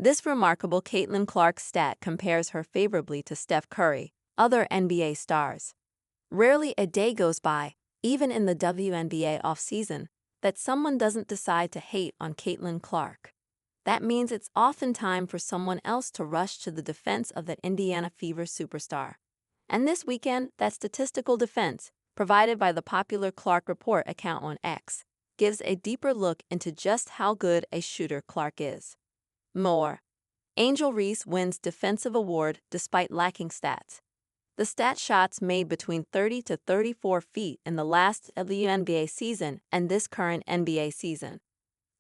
This remarkable Caitlin Clark stat compares her favorably to Steph Curry, other NBA stars. Rarely a day goes by, even in the WNBA offseason, that someone doesn't decide to hate on Caitlin Clark. That means it's often time for someone else to rush to the defense of that Indiana Fever superstar. And this weekend, that statistical defense, provided by the popular Clark Report account on X, gives a deeper look into just how good a shooter Clark is. More. Angel Reese wins Defensive Award despite lacking stats. The stat shots made between 30 to 34 feet in the last WNBA season and this current NBA season.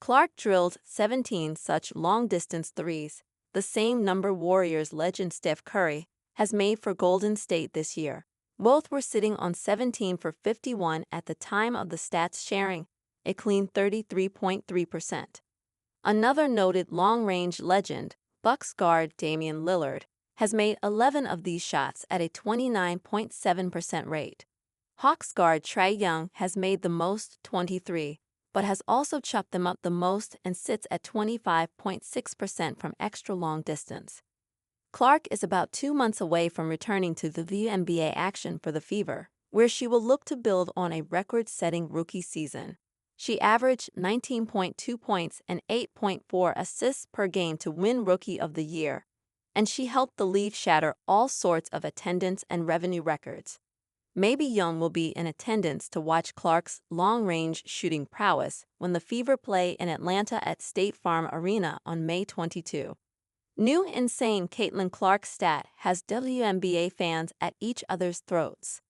Clark drilled 17 such long-distance threes, the same number Warriors legend Steph Curry has made for Golden State this year. Both were sitting on 17 for 51 at the time of the stats sharing, a clean 33.3%. Another noted long-range legend, Bucks guard Damian Lillard, has made 11 of these shots at a 29.7% rate. Hawks guard Trae Young has made the most, 23, but has also chopped them up the most and sits at 25.6% from extra long distance. Clark is about 2 months away from returning to the WNBA action for the Fever, where she will look to build on a record-setting rookie season. She averaged 19.2 points and 8.4 assists per game to win Rookie of the Year, and she helped the league shatter all sorts of attendance and revenue records. Maybe Young will be in attendance to watch Clark's long-range shooting prowess when the Fever play in Atlanta at State Farm Arena on May 22. New insane Caitlin Clark stat has WNBA fans at each other's throats.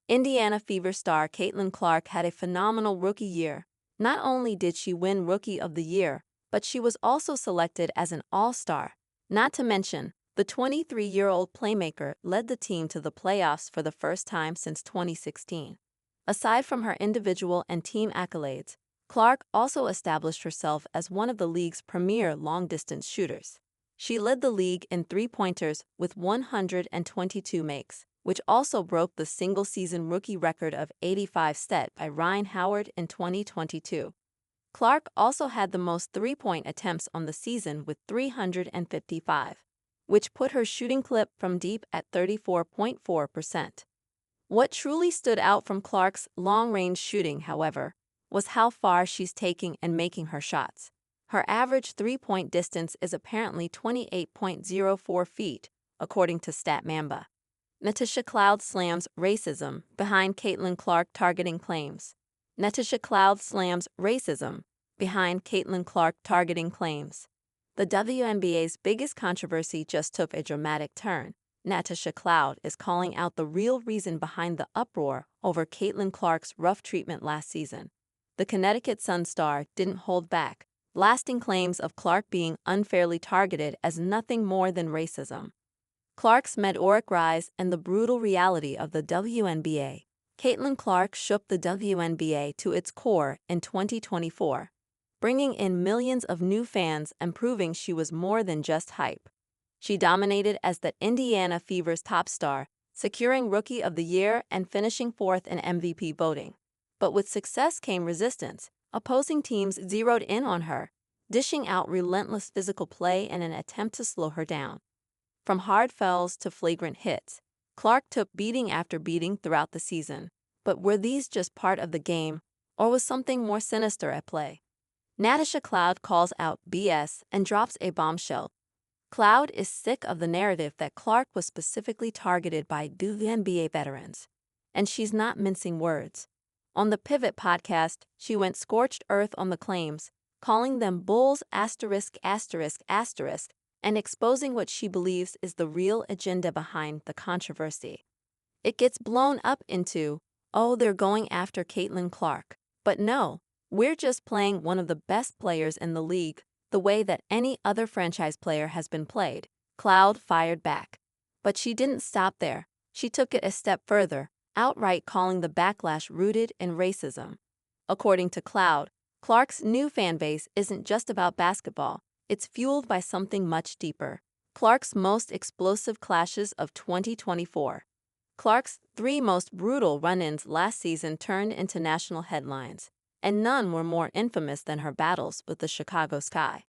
Indiana Fever star Caitlin Clark had a phenomenal rookie year. Not only did she win Rookie of the Year, but she was also selected as an All-Star. Not to mention, the 23-year-old playmaker led the team to the playoffs for the first time since 2016. Aside from her individual and team accolades, Clark also established herself as one of the league's premier long-distance shooters. She led the league in three-pointers with 122 makes, which also broke the single-season rookie record of 85 set by Ryan Howard in 2022. Clark also had the most three-point attempts on the season with 355, which put her shooting clip from deep at 34.4%. What truly stood out from Clark's long-range shooting, however, was how far she's taking and making her shots. Her average three-point distance is apparently 28.04 feet, according to StatMamba. Natasha Cloud slams racism behind Caitlin Clark targeting claims. Natasha Cloud slams racism behind Caitlin Clark targeting claims. The WNBA's biggest controversy just took a dramatic turn. Natasha Cloud is calling out the real reason behind the uproar over Caitlin Clark's rough treatment last season. The Connecticut Sun star didn't hold back, blasting claims of Clark being unfairly targeted as nothing more than racism. Clark's meteoric rise and the brutal reality of the WNBA. Caitlin Clark shook the WNBA to its core in 2024, bringing in millions of new fans and proving she was more than just hype. She dominated as the Indiana Fever's top star, securing Rookie of the Year and finishing fourth in MVP voting. But with success came resistance. Opposing teams zeroed in on her, dishing out relentless physical play in an attempt to slow her down. From hard fouls to flagrant hits, Clark took beating after beating throughout the season. But were these just part of the game, or was something more sinister at play? Natasha Cloud calls out BS and drops a bombshell. Cloud is sick of the narrative that Clark was specifically targeted by WNBA veterans. And she's not mincing words. On the Pivot podcast, she went scorched earth on the claims, calling them bulls *****, and exposing what she believes is the real agenda behind the controversy. It gets blown up into, oh, they're going after Caitlin Clark. But no, we're just playing one of the best players in the league, the way that any other franchise player has been played. Cloud fired back. But she didn't stop there. She took it a step further, outright calling the backlash rooted in racism. According to Cloud, Clark's new fan base isn't just about basketball, it's fueled by something much deeper. Clark's most explosive clashes of 2024. Clark's 3 most brutal run-ins last season turned into national headlines, and none were more infamous than her battles with the Chicago Sky.